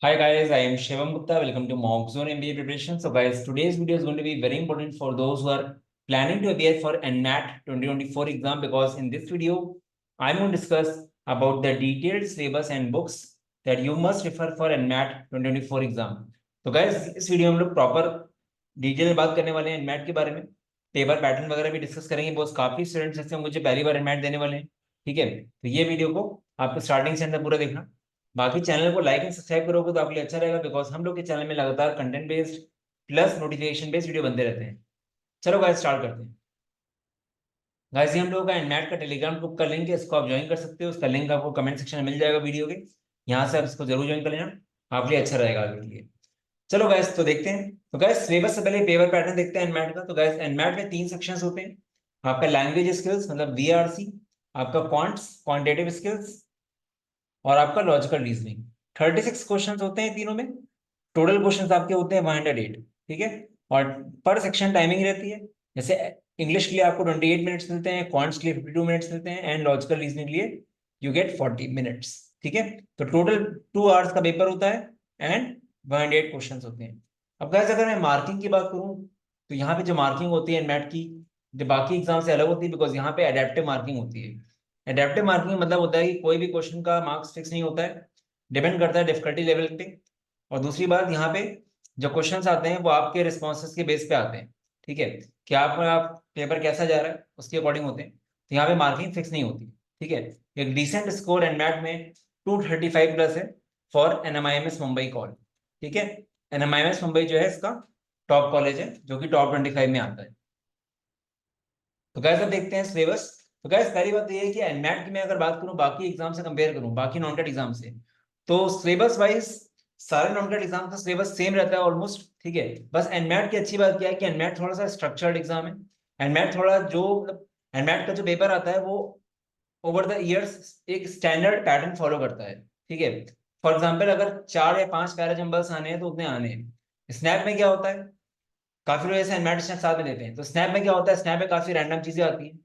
Hi guys, I am Shivam Gupta. Welcome to Mock Zone MBA preparation. So guys, today's video is going to be very important for those who are planning to appear for NMAT 2024 exam, because in this video, I'm going to discuss about the detailed syllabus and books that you must refer for NMAT 2024 exam. तो guys, इस video में हम लोग proper detail में बात करने वाले हैं NMAT के बारे में, पेपर पैटर्न वगैरह भी डिस्कस करेंगे। बहुत काफी स्टूडेंट्स ऐसे होंगे जो पहली बार NMAT देने वाले हैं, ठीक है। तो ये वीडियो को आपको स्टार्टिंग से अंदर पूरा देखना। बाकी चैनल को लाइक एंड सब्सक्राइब करोगे तो आपके लिए अच्छा रहेगा, बिकॉज हम लोग के चैनल में लगातार content based plus notification based video बनते रहते हैं। चलो गाइस स्टार्ट करते हैं। गाइस ये हम लोगों का एनमैट का टेलीग्राम ग्रुप का लिंक है, इसको आप ज्वाइन कर सकते हो। उसका लिंक आपको कमेंट सेक्शन में मिल जाएगा वीडियो के, यहाँ से आप इसको जरूर ज्वाइन कर लेना, आपके लिए अच्छा रहेगा आगे के लिए। चलो गाइस तो देखते हैं। तो गाइस सिलेबस से पहले पेपर पैटर्न देखते हैं एनमैट का। तो गाइस एनमैट में 3 सेक्शंस होते हैं। आपका लैंग्वेज स्किल्स मतलब वीआरसी, आपका क्वांट्स क्वांटिटेटिव स्किल्स, और आपका लॉजिकल रीजनिंग। 36 क्वेश्चंस होते हैं तीनों में। टोटल क्वेश्चंस आपके होते हैं 108, ठीक है। और पर सेक्शन टाइमिंग रहती है, जैसे इंग्लिश के लिए आपको 28 मिनट्स मिलते हैं, क्वांट्स के लिए 52 मिनट्स मिलते हैं, एंड लॉजिकल रीजनिंग के लिए यू गेट 40 मिनट्स, ठीक है। तो टोटल 2 आवर्स का पेपर होता है एंड 108 क्वेश्चंस होते हैं। अब गाइस अगर मैं मार्किंग की बात करूं, तो यहाँ पे जो मार्किंग होती है मैट की, जो बाकी एग्जाम से अलग होती है, बिकॉज यहाँ पे एडेप्टिव मार्किंग होती है। एडेप्टिव मार्किंग मतलब होता है कि कोई भी क्वेश्चन का मार्क्स फिक्स नहीं होता है, डिपेंड करता है डिफिकल्टी लेवल पे। और दूसरी बात, यहाँ पे जो क्वेश्चंस आते हैं वो आपके रिस्पॉन्सेज के बेस पे आते हैं, ठीक है। कि आप पेपर कैसा जा रहा है उसके अकॉर्डिंग होते हैं। तो यहाँ पे मार्किंग फिक्स नहीं होती, ठीक है। एक डिसेंट स्कोर एनमैट में 235 प्लस है फॉर NMIMS मुंबई कॉल, ठीक है। NMIMS मुंबई जो है इसका टॉप कॉलेज है, जो कि टॉप 25 में आता है। तो गैस अब देखते हैं सिलेबस। तो गैस पहली बात तो ये है कि एनमैट की मैं अगर बात करूं, बाकी एग्जाम से कंपेयर करूं, बाकी नॉन टेट एग्जाम से, तो सिलेबस वाइज सारे नॉन टेट एग्जाम का सिलेबस सेम रहता है ऑलमोस्ट, ठीक है। बस एनमैट की अच्छी बात क्या है कि एनमैट थोड़ा सा स्ट्रक्चर्ड एग्जाम है। एनमैट थोड़ा जो एनमैट का जो पेपर आता है वो ओवर द इयर्स एक स्टैंडर्ड पैटर्न फॉलो करता है, ठीक है। फॉर एग्जाम्पल अगर 4 या 5 पैराजम्बल्स आने हैं तो उतने आने हैं। स्नैप में क्या होता है, काफी लोग ऐसे एनमैट स्नैप साथ में लेते हैं। तो स्नैप में क्या होता है, स्नैप में काफी रैंडम चीजें आती हैं,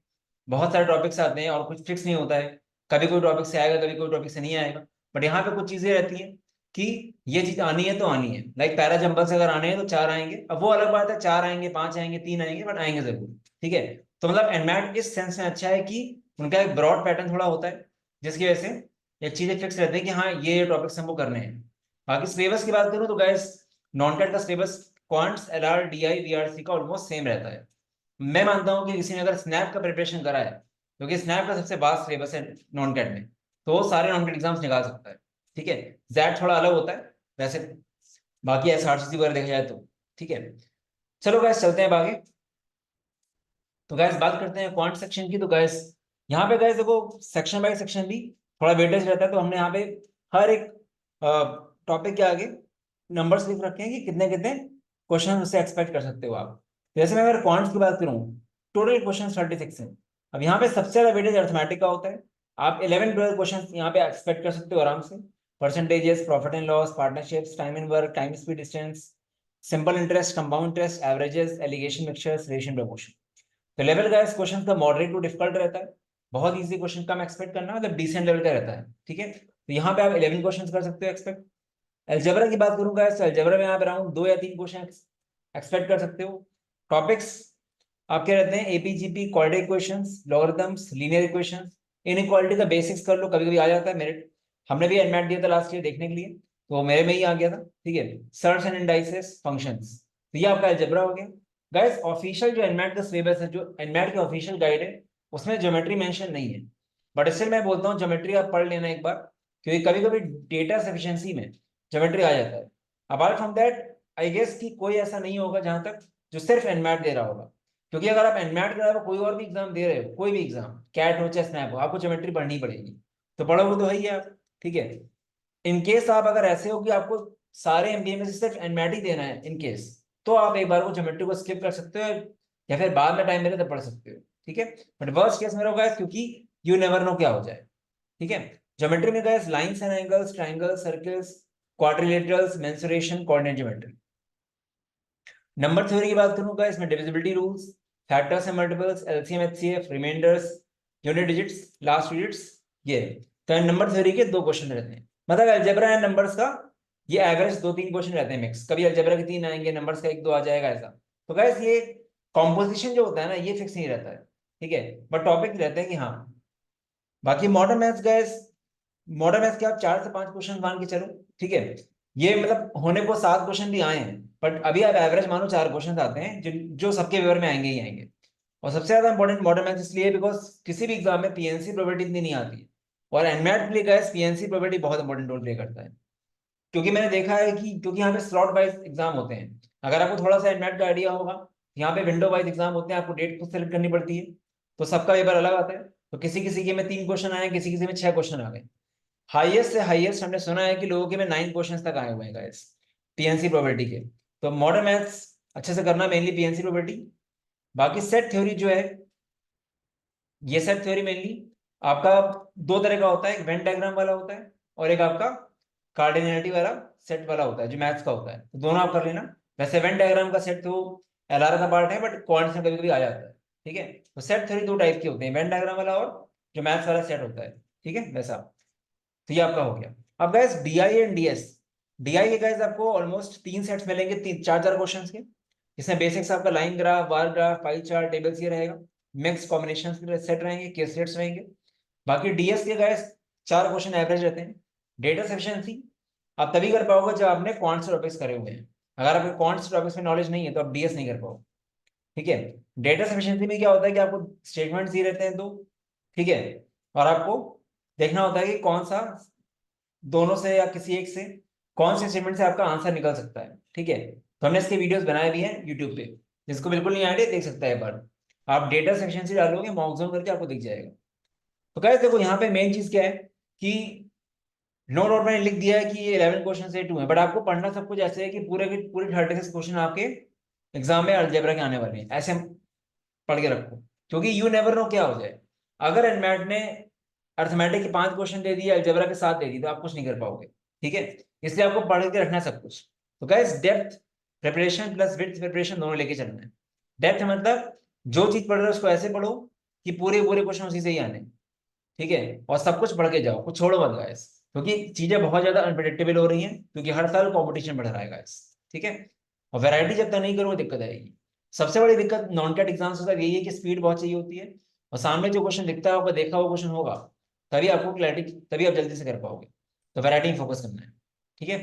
बहुत सारे टॉपिक्स आते हैं और कुछ फिक्स नहीं होता है। कभी कोई टॉपिक से आएगा, कभी कोई टॉपिक से नहीं आएगा। बट यहाँ पे कुछ चीजें रहती हैं कि ये चीज आनी है तो आनी है। लाइक पैराजम्बल से अगर आने हैं तो 4 आएंगे, अब वो अलग बात है 4 आएंगे, 5 आएंगे, 3 आएंगे, बट आएंगे जरूर, ठीक है। तो मतलब एनमैट इस सेंस में अच्छा है कि उनका एक ब्रॉड पैटर्न थोड़ा होता है, जिसकी वजह से एक चीजें फिक्स रहती है कि हाँ ये टॉपिक्स हमको करने हैं। बाकी सिलेबस की बात करूँ तो गैस नॉन कैट का syllabus quants LR DI VRC का ऑलमोस्ट सेम रहता है। मैं मानता हूं कि किसी ने अगर स्नैप का प्रिपरेशन करा है, क्योंकि स्नैप का सबसे वास्ट सिलेबस है नॉन कैट में, तो वो सारे नॉन कैट एग्जाम्स निकाल सकता है, ठीक है। जैट थोड़ा अलग होता है वैसे, बाकी SRCC वगैरह देखा जाए तो, ठीक है। चलो गैस चलते हैं अब आगे। तो गैस बात करते हैं क्वांट सेक्शन की। तो गैस यहाँ पे गैस देखो सेक्शन बाय सेक्शन भी थोड़ा वेटेज रहता है, तो हमने यहाँ पे हर एक टॉपिक के आगे नंबर्स लिख रखे हैं कि कितने कितने क्वेश्चन उससे एक्सपेक्ट कर सकते हो आप। जैसे मैं अगर क्वांट्स की बात करूँ, टोटल क्वेश्चन 36 है। अब यहाँ पे सबसे ज्यादा वेटेज अर्थमेटिक का होता है। आप 11-12 क्वेश्चन यहाँ पे एक्सपेक्ट कर सकते हो आराम से। Percentages, profit and loss, partnerships, time in work, time speed distance, simple interest, compound interest, averages, alligation mixtures, ratio proportion. तो लेवल का इस क्वेश्चन का मॉडरेट टू डिफिकल्ट रहता है। बहुत इजी क्वेश्चन का हम एक्सपेक्ट करना, मतलब डिसेंट लेवल का रहता है, ठीक है। तो यहाँ पे आप 11 क्वेश्चन कर सकते हो एक्सपेक्ट। अलजेब्रा की बात करूंगा, अलजेब्रा में आप अराउंड 2 या 3 क्वेश्चन एक्सपेक्ट कर सकते हो। टॉपिक्स आपके रहते हैं APGP, quadratic equations, logarithms, linear equations. Inequality का बेसिक्स कर लो, कभी कभी आ जाता है मेरिट। हमने भी एनमैट दिया था लास्ट ईयर देखने के लिए, तो मेरे में ही आ गया था, ठीक है। सर्च एंड इंडाइसेस, फंक्शंस, तो ये आपका अलजेब्रा हो गया। गाइस ऑफिशियल जो एनमैट का सिलेबस है, जो एनमैट की ऑफिशियल गाइड है, उसमें ज्योमेट्री मेंशन नहीं है। बट स्टिल मैं बोलता हूँ ज्योमेट्री आप पढ़ लेना एक बार, क्योंकि कभी कभी डेटा सफिशिएंसी में ज्योमेट्री आ जाता है। Apart from that I guess कि कोई ऐसा नहीं होगा जहां तक जो सिर्फ एनमैट दे रहा होगा। क्योंकि अगर आप एनमैट के अलावा कोई और भी एग्जाम दे रहे हो, कोई भी एग्जाम, कैट हो चाहे स्नैप हो, आपको ज्योमेट्री पढ़नी पड़ेगी। तो पढ़ोगे तो है ही आप, ठीक है। इन केस आप अगर ऐसे हो कि आपको सारे MBA में से सिर्फ एनमैट ही देना है इन केस, तो आप एक बार को ज्योमेट्री को स्किप कर सकते हो, या फिर बाद में टाइम मिले तो पढ़ सकते हो, ठीक है। बट वर्स्ट केस में होगा, क्योंकि यू नेवर नो क्या हो जाए, ठीक है। ज्योमेट्री में गए lines and angles, triangles, circles, quadrilaterals, mensuration, coordinate geometry. Number theory की बात करूंगा, इसमें divisibility rules, factors and multiples, LCM HCF, remainders, unit digits, last digits, ये। तो नंबर थ्योरी के 2 क्वेश्चन रहते हैं, मतलब अलजेब्रा एंड नंबर्स का ये एवरेज 2-3 क्वेश्चन रहते हैं मिक्स, कभी अलजेब्रा के 3 आएंगे, नंबर्स का 1-2 आ जाएगा ऐसा। तो गाइस ये कॉम्पोजिशन जो होता है ना ये फिक्स नहीं रहता है, ठीक है, बट टॉपिक रहते हैं कि हाँ। बाकी modern maths guys, modern maths के आप 4 से 5 क्वेश्चन मान के चलो, ठीक है। ये मतलब होने को 7 क्वेश्चन भी आए हैं, बट अभी आप एवरेज मानो 4 क्वेश्चन आते हैं जो जो सबके पेपर में आएंगे ही आएंगे। और सबसे ज्यादा इंपॉर्टेंट मॉडर्न मैथ्स इसलिए बिकॉज किसी भी एग्जाम में पीएनसी प्रोबेबिलिटी इतनी नहीं आती है, और एनमैट के लिए गाइस पीएनसी प्रोबेबिलिटी बहुत इंपॉर्टेंट रोल प्ले करता है। क्योंकि मैंने देखा है कि क्योंकि यहाँ पे स्लॉट वाइज एग्जाम होते हैं, अगर आपको थोड़ा सा एनमैट का आइडिया होगा, यहाँ पे विंडो वाइज एग्जाम होते हैं, आपको डेट खुद सेलेक्ट करनी पड़ती है, तो सबका पेपर अलग आता है। तो किसी किसी के में 3 क्वेश्चन आए, किसी किसी में 6 क्वेश्चन आ गए। हाईएस्ट से हाईएस्ट हमने सुना है कि लोगों के में 9 क्वेश्चन तक आए हुए हैं गाइस पीएनसी प्रोबेबिलिटी के। तो मॉडर्न मैथ्स अच्छे से करना, मेनली पीएनसी प्रोबेबिलिटी। बाकी सेट थ्योरी जो है, ये सेट थ्योरी मेनली आपका 2 तरह का होता है, एक वेन डायग्राम वाला होता है और एक आपका कार्डिनलिटी वाला सेट वाला होता है जो मैथ्स का होता है, तो दोनों आप कर लेना। वैसे वेन डायग्राम का सेट तो एलआर का पार्ट है, बट क्वांट्स में कभी कभी आ जाता है, ठीक है। तो सेट थ्योरी 2 टाइप के होते हैं, वेन डायग्राम वाला और जो मैथ्स वाला सेट होता है, ठीक है वैसा। तो ये आपका हो गया। अब guys DI and DS, DI के गाइस आपको ऑलमोस्ट 3 सेट्स मिलेंगे, 3 4 4 क्वेश्चन के। इसमें बेसिक्स आपका line graph, bar graph, pie chart, tables ये रहेगा। मिक्स कॉम्बिनेशन के सेट रहेंगे, केस सेट्स रहेंगे। बाकी डीएस के गाइस 4 क्वेश्चन एवरेज रहते हैं। डेटा सफिशिएंसी आप तभी कर पाओगे जब आपने क्वांट्स टॉपिक्स करे हुए हैं। अगर आपके क्वांट्स टॉपिक्स में नॉलेज नहीं है तो आप डीएस नहीं कर पाओगे, ठीक है। डेटा सफिशिएंसी में क्या होता है कि आपको स्टेटमेंट्स दिए रहते हैं 2, ठीक है, और आपको देखना होता है कि कौन सा दोनों से या किसी एक से, कौन से स्टेटमेंट से आपका आंसर निकल सकता है, ठीक है। तो हमने इसके वीडियोस बनाए भी हैं यूट्यूब पे, जिसको बिल्कुल नहीं आइडिया देख सकता है एक बार। आप डेटा सफिशिएंसी डालोगे मॉक जोन करके आपको दिख जाएगा। तो गाइस देखो यहाँ पे मेन चीज क्या है कि नो डाउट मैंने लिख दिया है कि ये 11 क्वेश्चन से 2 है, बट आपको पढ़ना सब कुछ ऐसे है कि पूरे के पूरे 36 क्वेश्चन आपके एग्जाम में अलजेब्रा के आने वाले हैं, ऐसे पढ़ के रखो। क्योंकि यू नेवर नो क्या हो जाए, अगर एनमैट ने अर्थमेटिक के 5 क्वेश्चन दे दिए, अलजेब्रा के 7 दे दिए, तो आप कुछ नहीं कर पाओगे, ठीक है। इसलिए आपको पढ़ के रखना है सब कुछ। तो guys depth preparation plus width preparation दोनों लेके चलना है। डेप्थ मतलब जो चीज पढ़ रहे हो उसको ऐसे पढ़ो कि पूरे पूरे क्वेश्चन उसी से ही आने, ठीक है, और सब कुछ पढ़ के जाओ, कुछ छोड़ो मत गाइस, क्योंकि चीजें बहुत ज्यादा अनप्रिडिक्टेबल हो रही हैं, क्योंकि हर साल कंपटीशन बढ़ रहा है गाइस, ठीक है। और वैरायटी जब तक नहीं करोगे दिक्कत आएगी। सबसे बड़ी दिक्कत नॉन कैट एग्जाम्स के साथ यही है कि स्पीड बहुत चाहिए होती है, और सामने जो क्वेश्चन दिखता है, आपको देखा हुआ क्वेश्चन होगा, तभी आपको क्लैरिटी, तभी आप जल्दी से कर पाओगे। तो वैरायटी में फोकस करना है, ठीक है।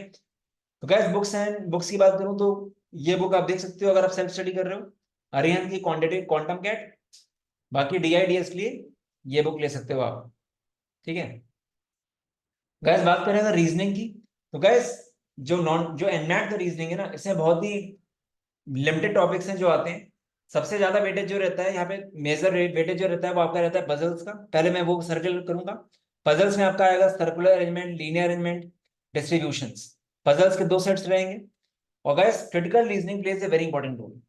तो गैस बुक्स एंड बुक्स की बात करूं तो ये बुक आप देख सकते हो अगर आप सेल्फ स्टडी कर रहे हो, अरिहंत की क्वांटिटेटिव क्वांटम कैट। बाकी डीआईडीएस के लिए ये बुक ले सकते हो आप, ठीक है। गैस बात करें अगर रीजनिंग की, तो गैस जो एनमैट का रीजनिंग है ना, इसमें बहुत ही लिमिटेड टॉपिक्स हैं जो आते हैं। सबसे ज्यादा वेटेज जो रहता है यहाँ पे, मेजर वेटेज जो रहता है वो आपका रहता है पजल्स का। पहले मैं वो सर्कल करूंगा। पजल्स में आपका आएगा circular arrangement, linear arrangement, distributions. Puzzles के 2 सेट्स रहेंगे। और guys critical reasoning plays a very important role.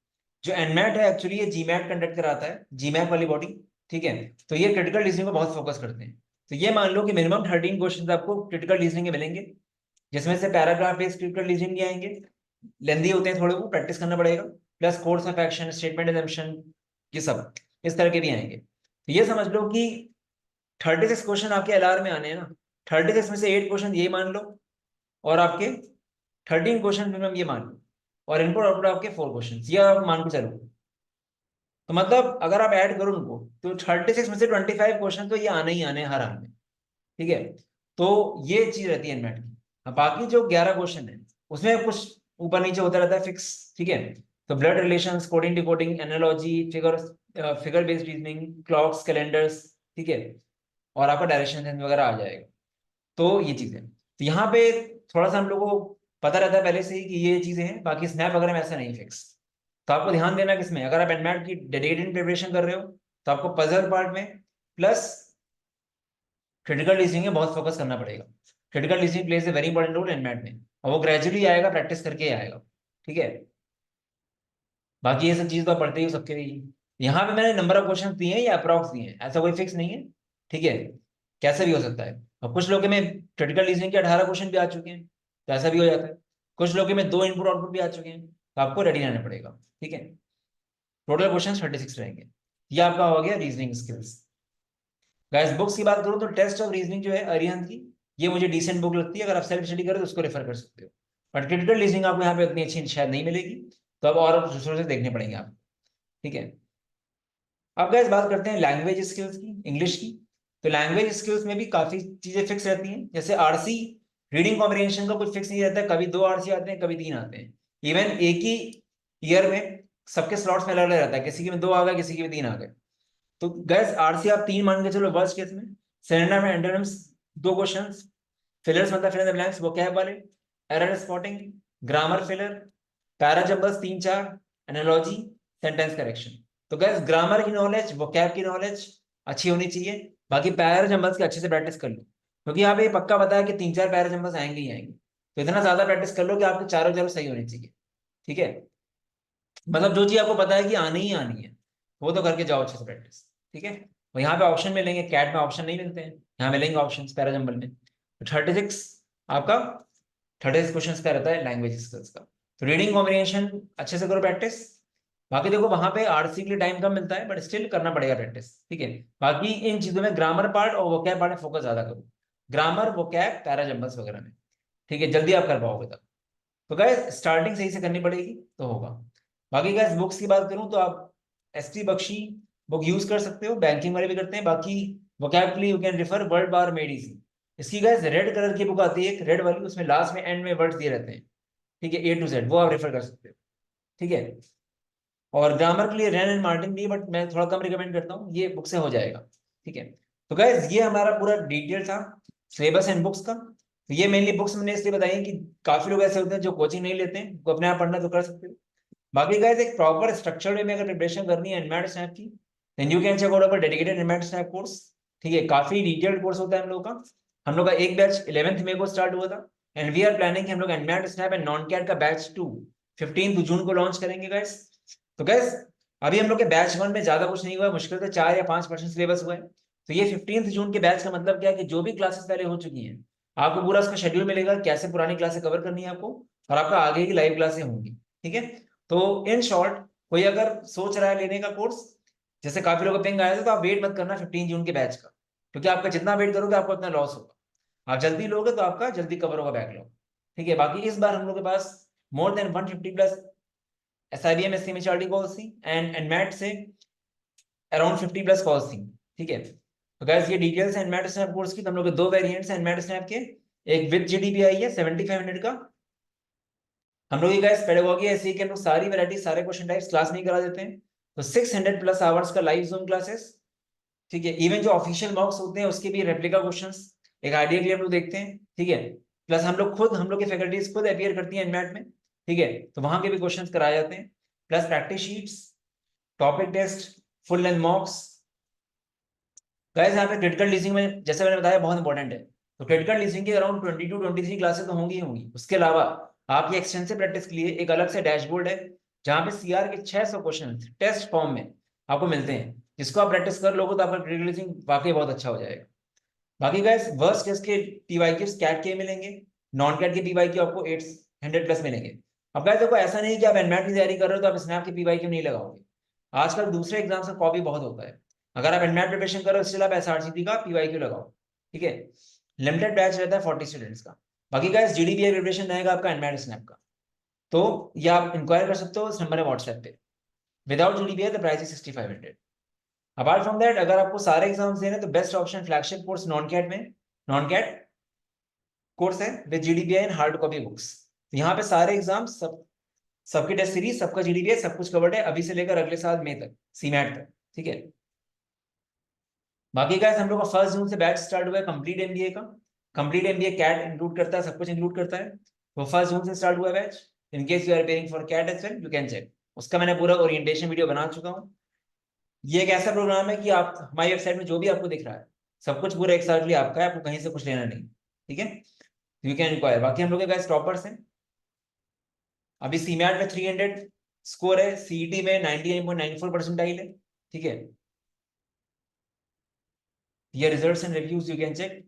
जो एनमैट है एक्चुअली ये जीमैट कंडक्ट कराता है, जीमैट वाली बॉडी, ठीक है। तो ये क्रिटिकल रीजनिंग को बहुत फोकस करते हैं। तो ये मान लो कि मिनिमम 13 क्वेश्चन आपको क्रिटिकल रीजनिंग के मिलेंगे, जिसमें से पैराग्राफ बेस्ड क्रिटिकल रीजनिंग के आएंगे, लेंदी होते हैं थोड़े, वो प्रैक्टिस करना पड़ेगा। Plus course of action, statement assumption, ये सब इस तरह के भी आएंगे। तो ये समझ लो कि 36 क्वेश्चन आपके एलआर में आने हैं ना, 36 में से 8 क्वेश्चन ये मान लो, और आपके 13 क्वेश्चन मिनिमम ये मान लो, और इनपुट आउटपुट आपके 4 क्वेश्चन ये आप मान के चलो। तो मतलब अगर आप ऐड करो उनको, तो 36 में से 25 क्वेश्चन तो ये आने ही आने हैं हर हाल में, ठीक है। तो ये चीज रहती है एनमेट की। अब बाकी जो 11 क्वेश्चन है उसमें कुछ ऊपर नीचे होता रहता है फिक्स, ठीक है। तो blood relations, coding decoding, analogy, figure based reasoning, clocks, calendars, ठीक है, और आपका डायरेक्शन सेंस वगैरह आ जाएगा। तो ये चीजें, तो यहाँ पे थोड़ा सा हम लोगों को पता रहता है पहले से ही कि ये चीजें हैं, बाकी स्नैप वगैरह में ऐसा नहीं फिक्स। तो आपको ध्यान देना किसमें, अगर आप एनमैट की डेडिकेटेड प्रिपरेशन कर रहे हो तो आपको पजल पार्ट में प्लस क्रिटिकल रीजनिंग में बहुत फोकस करना पड़ेगा। Critical reasoning plays a very important role NMAT में, और वो ग्रेजुअली आएगा, प्रैक्टिस करके ही आएगा, ठीक है। बाकी ये सब चीज तो आप पढ़ते ही हो सबके लिए। यहाँ पे मैंने नंबर ऑफ क्वेश्चन दिए हैं या अप्रॉक्स दिए हैं, ऐसा कोई फिक्स नहीं है, ठीक है, कैसे भी हो सकता है। और कुछ लोगों में क्रिटिकल रीजनिंग के 18 क्वेश्चन भी आ चुके हैं, तो ऐसा भी हो जाता है। कुछ लोगों में 2 इनपुट आउटपुट भी आ चुके हैं, तो आपको रेडी रहना पड़ेगा, ठीक है। टोटल क्वेश्चन 36 रहेंगे। ये आपका हो गया रीजनिंग स्किल्स। गाइस बुक्स की बात करूं तो टेस्ट ऑफ रीजनिंग जो है अरिहंत की, ये मुझे डिसेंट बुक लगती है, अगर आप सेल्फ स्टडी करें तो उसको रेफर कर सकते हो। बट क्रिटिकल रीजनिंग आपको यहाँ पे उतनी अच्छी शायद नहीं मिलेगी, तो अब और रिसोर्सेज देखने पड़ेंगे आपको, ठीक है। अब गाइस बात करते हैं लैंग्वेज स्किल्स की, इंग्लिश की। तो लैंग्वेज स्किल्स में भी काफी चीजें फिक्स रहती हैं, जैसे आरसी, रीडिंग कॉम्प्रिहेंशन का कुछ फिक्स नहीं रहता है, कभी 2 आरसी आते हैं, कभी 3 आते हैं। इवन एक ही ईयर में सबके स्लॉट्स में अलग अलग रहता है, किसी के में 2 आ गए, किसी के में 3 आ गए। तो गैस आरसी आप 3 मान के चलो वर्स्ट केस में। Synonym and antonyms 2 questions, fillers मतलब fill in the blanks vocab वाले, error spotting, grammar filler, parajumbles 3-4, analogy, sentence correction. तो गैस ग्रामर की नॉलेज, वोकैब की नॉलेज अच्छी होनी चाहिए। बाकी पैराजम्बल्स की अच्छे से प्रैक्टिस कर लो, क्योंकि यहाँ पे पक्का पता है कि 3-4 पैराजम्बल्स आएंगे ही आएंगे। तो इतना ज्यादा प्रैक्टिस कर लो कि आपके चारों चारों सही होनी चाहिए, ठीक है। मतलब जो चीज आपको पता है कि आनी ही आनी है, वो तो करके जाओ अच्छे से प्रैक्टिस, ठीक है। और यहाँ पे ऑप्शन मिलेंगे, कैट में ऑप्शन नहीं मिलते हैं, यहाँ मिलेंगे ऑप्शन पैराजम्बल में। 36 आपका 36 क्वेश्चन का रहता है लैंग्वेज स्किल्स का। तो रीडिंग कॉम्प्रिहेंशन अच्छे से करो प्रैक्टिस। बाकी देखो वहां पे आरसी के लिए टाइम कम मिलता है, बट स्टिल करना पड़ेगा प्रैक्टिस, ठीक है। बाकी इन चीजों में ग्रामर पार्ट और वोकैब पार्ट में फोकस ज्यादा करो, ग्रामर वोकैब पैराजम्बल्स वगैरह में, ठीक है, जल्दी आप कर पाओगे तब। तो गाइस स्टार्टिंग सही से करनी पड़ेगी तो होगा। बाकी गाइस बुक्स की बात करूं तो आप एसटी बख्शी बुक यूज कर सकते हो, बैंकिंग वाले भी करते हैं। बाकी वोकैब के लिए you can refer word bar made easy. इसकी गाइस रेड कलर की बुक आती है एक रेड वाली, उसमें लास्ट में एंड में वर्ड्स दिए रहते हैं, ठीक है, ए टू जेड, वो आप रेफर कर सकते हो, ठीक है। और ग्रामर के लिए रैन एंड मार्टिन भी, बट मैं थोड़ा कम रिकमेंड करता हूँ, ये बुक से हो जाएगा, ठीक है। तो गाइस ये हमारा पूरा डिटेल था सिलेबस एंड बुक्स का। तो ये मेनली बुक्स मैंने इसलिए बताई कि काफी लोग ऐसे होते हैं जो कोचिंग नहीं लेते हैं, वो अपने आप पढ़ना तो कर सकते हो। बाकी गाइस एक प्रॉपर स्ट्रक्चर्ड वे में अगर प्रिपरेशन करनी है एनमैट स्नैप की, then you can check out our dedicated NMAT SNAP course, ठीक है। काफी डिटेल्ड कोर्स होता है हम लोग का। हम लोग का एक बैच 11 मई को स्टार्ट हुआ था, एंड वी आर प्लानिंग हम लोग NMAT SNAP and non CAT का बैच 2 15 जून को लॉन्च करेंगे गाइस। तो गैस अभी हम लोग के बैच 1 में ज्यादा कुछ नहीं हुआ है, मुश्किल से 4 या 5% सिलेबस हुआ है। तो ये 15 जून के बैच का मतलब क्या है कि जो भी क्लासेस पहले हो चुकी हैं, आपको पूरा उसका शेड्यूल मिलेगा, कैसे पुरानी क्लासेस कवर करनी है आपको, और आपका आगे की लाइव क्लासेस होंगी, ठीक है। तो इन शॉर्ट कोई अगर सोच रहा है लेने का कोर्स, जैसे काफी लोग पिंग आया था, तो आप वेट मत करना 15 जून के बैच का, क्योंकि आपका जितना वेट करोगे आपको उतना लॉस होगा। आप जल्दी लोगे तो आपका जल्दी कवर होगा बैकलॉग, ठीक है। बाकी इस बार हम लोग के पास more than 150 plus SIBM SCMHRD calls थी, एंड एनमैट से अराउंड 50 प्लस कॉल्स थी, ठीक है। तो गाइस ये डिटेल्स है एनमैट स्नैप कोर्स की। तो हम लोग के 2 वेरिएंट्स हैं एनमैट स्नैप के, एक विद GDPI है 7500 का। हम लोग ये गाइस पेडागोगी ऐसे ही कि हम लोग सारी वैरायटी सारे क्वेश्चन टाइप्स क्लास में ही करा देते हैं। तो 600 प्लस आवर्स का लाइव जूम क्लासेस, ठीक है। इवन जो ऑफिशियल मॉक्स होते हैं उसके भी रेप्लिका क्वेश्चंस एक आइडिया के लिए हम लोग देखते हैं, ठीक है। प्लस हम लोग की फैकल्टीज खुद अपीयर करती हैं एनमैट में, ठीक है। तो वहां के भी क्वेश्चंस कराए जाते हैं, plus practice sheets, topic test, full length mocks. Guys यहाँ पे क्रिटिकल लीजिंग में जैसे मैंने बताया बहुत इंपॉर्टेंट है। तो क्रिटिकल लीजिंग की अराउंड 22-23 क्लासेस तो होंगी ही होंगी। उसके अलावा आपकी एक्सटेंसिव प्रैक्टिस के लिए एक अलग से डैशबोर्ड है, जहाँ पे सीआर के 600 क्वेश्चन टेस्ट फॉर्म में आपको मिलते हैं, जिसको आप प्रैक्टिस कर लोगे तो आपका क्रिटिकल लीजिंग वाकई बहुत अच्छा हो जाएगा। बाकी गाइस वर्स्ट केस के पीवाईक्यू कैट के मिलेंगे, नॉन कैट के पीवाईक्यू आपको 800 प्लस मिलेंगे। अब गाइस देखो ऐसा नहीं कि आप एनमैट की तैयारी कर रहे हो तो आप स्नैप के पीवाईक्यू नहीं लगाओगे। आजकल दूसरे एग्जाम का कॉपी बहुत होता है, अगर आप एनमैट प्रिपरेशन करो इसके आप SRCP का पीवाईक्यू लगाओ, ठीक है। लिमिटेड बैच रहता है 40 स्टूडेंट्स का। बाकी गाइस GDPI प्रिपरेशन रहेगा आपका एनमैट स्नैप का, तो ये आप इंक्वायर कर सकते हो इस नंबर है व्हाट्सएप पे। Without GDPI the price is 6500। Apart from that अगर आपको सारे एग्जाम्स देने तो best option flagship course non CAT में, नॉन कैट कोर्स है with GDPI and hard copy books. तो यहाँ पे सारे एग्जाम सबकी टेस्ट सीरीज, सबका GDPI, सब कुछ कवर्ड है अभी से लेकर अगले साल मई तक, सीमैट तक, ठीक है। बाकी गाइस हम लोग का 1 जून से बैच स्टार्ट हुआ है कंप्लीट MBA का। कंप्लीट MBA कैट इंक्लूड करता है, सब कुछ इंक्लूड करता है। तो 1 जून से स्टार्ट हुआ है batch. In case you are preparing for CAT as well you can check, उसका मैंने पूरा ओरिएंटेशन वीडियो बना चुका हूँ। ये एक ऐसा प्रोग्राम है कि आप हमारी वेबसाइट में जो भी आपको दिख रहा है सब कुछ पूरा एक साल के लिए आपका है, आपको कहीं से कुछ लेना नहीं, ठीक है। You can enquire. बाकी हम लोग के गाइस टॉपर्स हैं, अभी सीमैट में 300 स्कोर है, CET में 99.94 परसेंटाइल है, ठीक है। ये results and reviews you can check.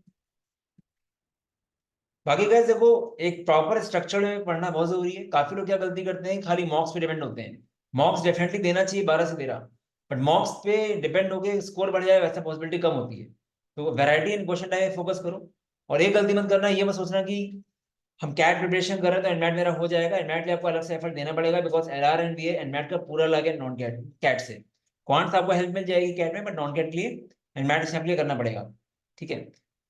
बाकी गाइस देखो एक प्रॉपर स्ट्रक्चर में पढ़ना बहुत जरूरी है। काफी लोग क्या गलती करते हैं, खाली मॉक्स पे डिपेंड होते हैं। मॉक्स डेफिनेटली देना चाहिए 12 से 13, बट मॉक्स पे डिपेंड होके स्कोर बढ़ जाए वैसा पॉसिबिलिटी कम होती है। तो variety in question type focus करो। और एक गलती मत करना, ये मत सोचना कि हम कैट प्रिपरेशन कर रहे हैं तो एनमैट मेरा हो जाएगा। एनमैट के लिए आपको अलग से एफर्ट देना पड़ेगा, because LR and BA NMAT का पूरा अलग है नॉन कैट कैट से। क्वांट्स आपको हेल्प मिल जाएगी कैट में, बट नॉन कैट के लिए एनमैट असेंबली करना पड़ेगा। ठीक है,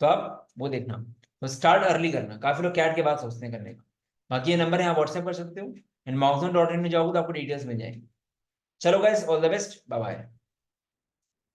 तो आप वो देखना, तो स्टार्ट अर्ली करना। काफी लोग कैट के बाद सोचते हैं करने का। बाकी ये नंबर है, आप व्हाट्सएप कर सकते हो, एंड mockzone.in में जाओगे तो आपको डिटेल्स मिल जाएंगी। चलो guys, all the best, bye bye.